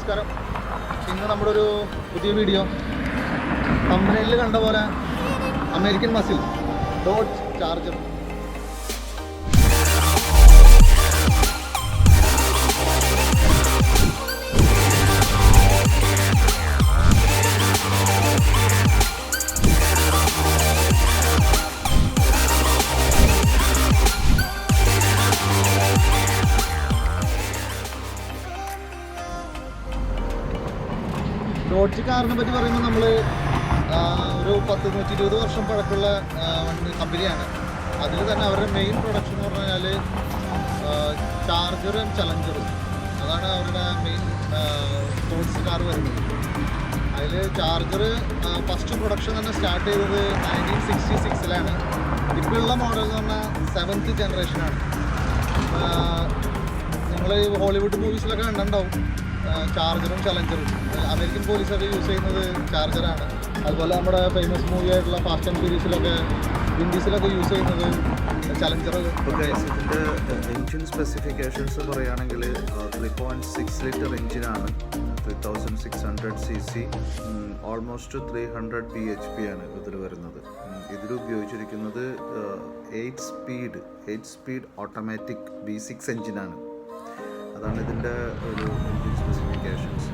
നമസ്കാരം. ഇന്ന് നമ്മുടെ ഒരു പുതിയ വീഡിയോ തമ്പനയില് കണ്ട പോലെ American muscle dodge charger. Dodge കാറിനെ പറ്റി പറയുമ്പോൾ നമ്മൾ ഒരു 120 വർഷം പഴക്കമുള്ള കമ്പനിയാണ്. അതിൽ തന്നെ അവരുടെ മെയിൻ പ്രൊഡക്ഷൻ എന്ന് പറഞ്ഞു കഴിഞ്ഞാൽ ചാർജറും ചലഞ്ചറും, അതാണ് അവരുടെ മെയിൻ സ്പോർട്സ് കാർ വരുന്നത്. അതിൽ ചാർജർ ഫസ്റ്റ് പ്രൊഡക്ഷൻ തന്നെ സ്റ്റാർട്ട് ചെയ്തത് 1966-ലാണ്. ഇപ്പോഴുള്ള മോഡൽ എന്ന് പറഞ്ഞാൽ 7th ജനറേഷനാണ്. നിങ്ങൾ ഹോളിവുഡ് മൂവീസിലൊക്കെ കണ്ടിട്ടുണ്ടാവും ചാർജറും ചലഞ്ചറും. അമേരിക്കൻ പോലീസൊക്കെ യൂസ് ചെയ്യുന്നത് ചാർജറാണ്. അതുപോലെ നമ്മുടെ ഫേമസ് മൂവി ആയിട്ടുള്ള ഫാസ്റ്റ് ആൻഡ് ഫ്യൂരിയസിലൊക്കെ വിൻഡീസിലൊക്കെ യൂസ് ചെയ്യുന്നത് ചലഞ്ചർ. ഇതിൻ്റെ എൻജിൻ സ്പെസിഫിക്കേഷൻസ് പറയുകയാണെങ്കിൽ 3.6 ലിറ്റർ എൻജിനാണ്, 3600 cc, ഓൾമോസ്റ്റ് 300 bhp ആണ് ഇതിൽ വരുന്നത്. ഇതിൽ ഉപയോഗിച്ചിരിക്കുന്നത് 8 സ്പീഡ് ഓട്ടോമാറ്റിക് V6 എൻജിനാണ്. അതാണ് ഇതിൻ്റെ ഒരു എൻജിൻ സ്പെസിഫിക്കേഷൻസ്.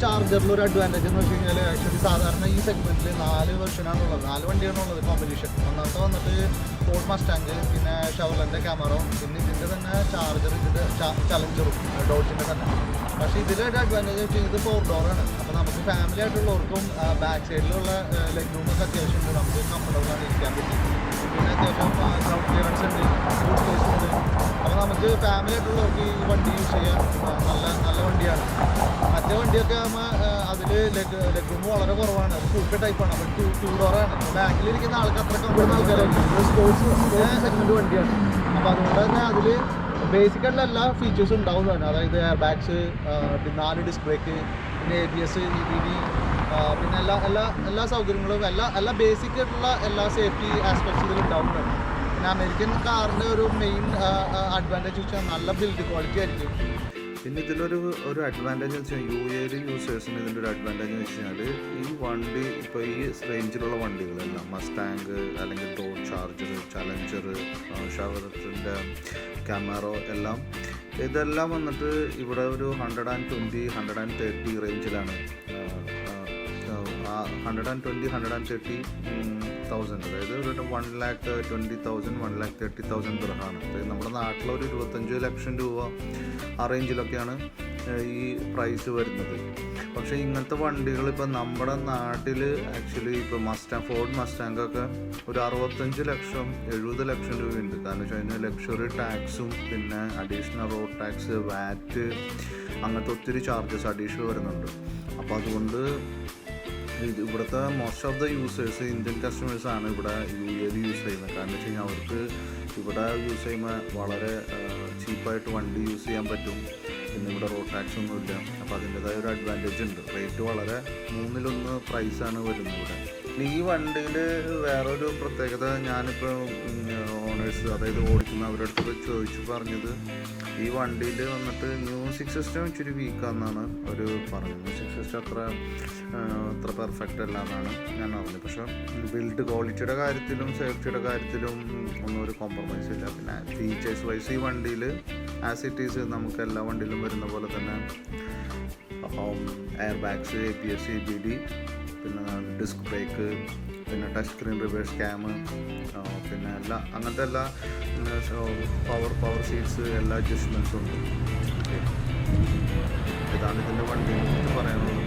ചാർജറിൽ ഒരു അഡ്വാൻറ്റേജ് എന്ന് വെച്ച് കഴിഞ്ഞാൽ ആക്ച്വലി സാധാരണ ഈ സെഗ്മെൻറ്റിൽ 4 വെർഷനാണുള്ളത്, 4 വണ്ടിയാണുള്ളത് കോമ്പറ്റീഷൻ. ഒന്നാമത്തെ വന്നിട്ട് ഫോർഡ് മസ്റ്റാങ്, പിന്നെ ഷവർലെൻ്റെ ക്യാമറോ, പിന്നെ ഇതിൻ്റെ തന്നെ ചാർജർ, ഇതിൻ്റെ ചലഞ്ചറും ഡോഡ്ജിൻ്റെ തന്നെ. പക്ഷേ ഇതിലൊരു അഡ്വാൻറ്റേജ് വെച്ച് കഴിഞ്ഞാൽ ഇത് 4 ഡോറാണ്. അപ്പോൾ നമുക്ക് ഫാമിലി ആയിട്ടുള്ളവർക്കും ബാക്ക് സൈഡിലുള്ള ലെഗ് റൂമൊക്കെ അത്യാവശ്യം ഉണ്ട്, നമുക്ക് കംഫർട്ടബിളാണ് ഇരിക്കാൻ പറ്റും. പിന്നെ അത്യാവശ്യം ഗ്രൗണ്ട് ക്ലിയറൻസ് ഉണ്ട്, ഫുഡ് സ്പേസ് ഉണ്ട്. അപ്പോൾ നമുക്ക് ഫാമിലി ആയിട്ടുള്ളവർക്ക് ഈ വണ്ടി യൂസ് ചെയ്യാൻ നല്ല വണ്ടിയാണ്. മറ്റേ വണ്ടിയൊക്കെ ആകുമ്പോൾ അതിൽ ലെഗ് റൂം വളരെ കുറവാണ്, അത് കൂപ്പ ടൈപ്പാണ്. അപ്പോൾ 2 ഡോറാണ്. ബാക്കിലിരിക്കുന്ന ആൾക്ക് അത്ര കംഫർട്ട് ആൾക്കാരായിരിക്കും. സ്പോർട്സ് സെഗ്മെൻറ്റ് വണ്ടിയാണ്. അപ്പോൾ അതുകൊണ്ട് തന്നെ അതിൽ ബേസിക് ആയിട്ടുള്ള എല്ലാ ഫീച്ചേഴ്സും ഉണ്ടാവും തന്നെ. അതായത് എയർ ബാഗ്സ്, 4 ഡിസ്ക് ബ്രേക്ക്, പിന്നെ ABS, EBD, പിന്നെ എല്ലാ സൗകര്യങ്ങളും എല്ലാ ബേസിക് ആയിട്ടുള്ള എല്ലാ സേഫ്റ്റി ആസ്പെക്ട്സ് ഇതിൽ ഉണ്ടാവുന്നതാണ്. പിന്നെ അമേരിക്കൻ കാറിൻ്റെ ഒരു മെയിൻ അഡ്വാൻറ്റേജ് വെച്ചാൽ നല്ല ബിൽഡ് ക്വാളിറ്റി ആയിരിക്കും. പിന്നെ ഇതിലൊരു അഡ്വാൻറ്റേജ് എന്ന് വെച്ചാൽ UAE യൂസേഴ്സിന് ഇതിൻ്റെ ഒരു അഡ്വാൻറ്റേജ് എന്ന് വെച്ച് കഴിഞ്ഞാൽ ഈ വണ്ടി ഇപ്പോൾ ഈ റേഞ്ചിലുള്ള വണ്ടികളെല്ലാം മസ്റ്റാങ് അല്ലെങ്കിൽ ഡോഡ് ചാർജർ, ചലഞ്ചർ, ഷവർലെൻ്റെ ക്യാമറോ എല്ലാം ഇതെല്ലാം വന്നിട്ട് ഇവിടെ ഒരു 120, 130 റേഞ്ചിലാണ്. 120,000 അതായത് ഒരു 1,20,000, 1,30,000 ദിർഹമാണ്. അതായത് നമ്മുടെ നാട്ടിലൊരു 25 ലക്ഷം രൂപ ആ റേഞ്ചിലൊക്കെയാണ് ഈ പ്രൈസ് വരുന്നത്. പക്ഷേ ഇങ്ങനത്തെ വണ്ടികൾ ഇപ്പോൾ നമ്മുടെ നാട്ടിൽ ആക്ച്വലി ഇപ്പോൾ ഫോർഡ് മസ്റ്റാങ്കൊക്കെ ഒരു 65 ലക്ഷം, 70 ലക്ഷം രൂപയുണ്ട്. കാരണം വെച്ച് കഴിഞ്ഞാൽ ലക്ഷറി ടാക്സും പിന്നെ അഡീഷണൽ റോഡ് ടാക്സ്, വാറ്റ്, അങ്ങനത്തെ ഒത്തിരി ചാർജസ് അഡീഷണൽ വരുന്നുണ്ട്. അപ്പോൾ അതുകൊണ്ട് ഇവിടുത്തെ most of the users Indian കസ്റ്റമേഴ്സാണ് ഇവിടെ UAE യൂസ് ചെയ്യുന്നത്. കാരണം വെച്ച് കഴിഞ്ഞാൽ അവർക്ക് ഇവിടെ യൂസ് ചെയ്യുമ്പോൾ വളരെ ചീപ്പായിട്ട് വണ്ടി യൂസ് ചെയ്യാൻ പറ്റും. പിന്നെ ഇവിടെ റോഡ് ടാക്സ് ഒന്നുമില്ല. അപ്പോൾ അതിൻ്റെതായ ഒരു അഡ്വാൻറ്റേജ് ഉണ്ട്. റേറ്റ് വളരെ 3-1 പ്രൈസാണ് വരുന്നത് ഇവിടെ. ഈ വണ്ടിയിൽ വേറൊരു പ്രത്യേകത ഞാനിപ്പോൾ ഓണേഴ്സ്, അതായത് ഓടിക്കുന്നവരുടെ അടുത്ത് ചോദിച്ചു പറഞ്ഞത്, ഈ വണ്ടിയിൽ വന്നിട്ട് മ്യൂസിക് സിസ്റ്റം ഇച്ചിരി വീക്കാണെന്നാണ് അവർ പറഞ്ഞത്. മ്യൂസിക് സിസ്റ്റം അത്ര പെർഫെക്റ്റ് അല്ല എന്നാണ് ഞാൻ അറിഞ്ഞത്. പക്ഷേ ബിൽഡ് ക്വാളിറ്റിയുടെ കാര്യത്തിലും സേഫ്റ്റിയുടെ കാര്യത്തിലും ഒന്നും ഒരു കോംപ്രമൈസ് ഇല്ല. പിന്നെ ഫീച്ചേഴ്സ് വൈസ് ഈ വണ്ടിയിൽ ആസ് ഇറ്റ് ഈസ് നമുക്ക് എല്ലാ വണ്ടിയിലും വരുന്ന പോലെ തന്നെ എയർ ബാഗ്സ്, ABS, EBD, പിന്നെ ഡിസ്ക് ബ്രേക്ക്, പിന്നെ ടച്ച് സ്ക്രീൻ റിവേഴ്സ് ക്യാം, പിന്നെ അങ്ങനത്തെ എല്ലാ പവർ സീറ്റ്സ്, എല്ലാ അഡ്ജസ്റ്റ്മെൻറ്റ്സും ഉണ്ട്. ഇതാണ് ഇതിൻ്റെ വണ്ടിയെ കുറിച്ച് പറയാനുള്ളത്.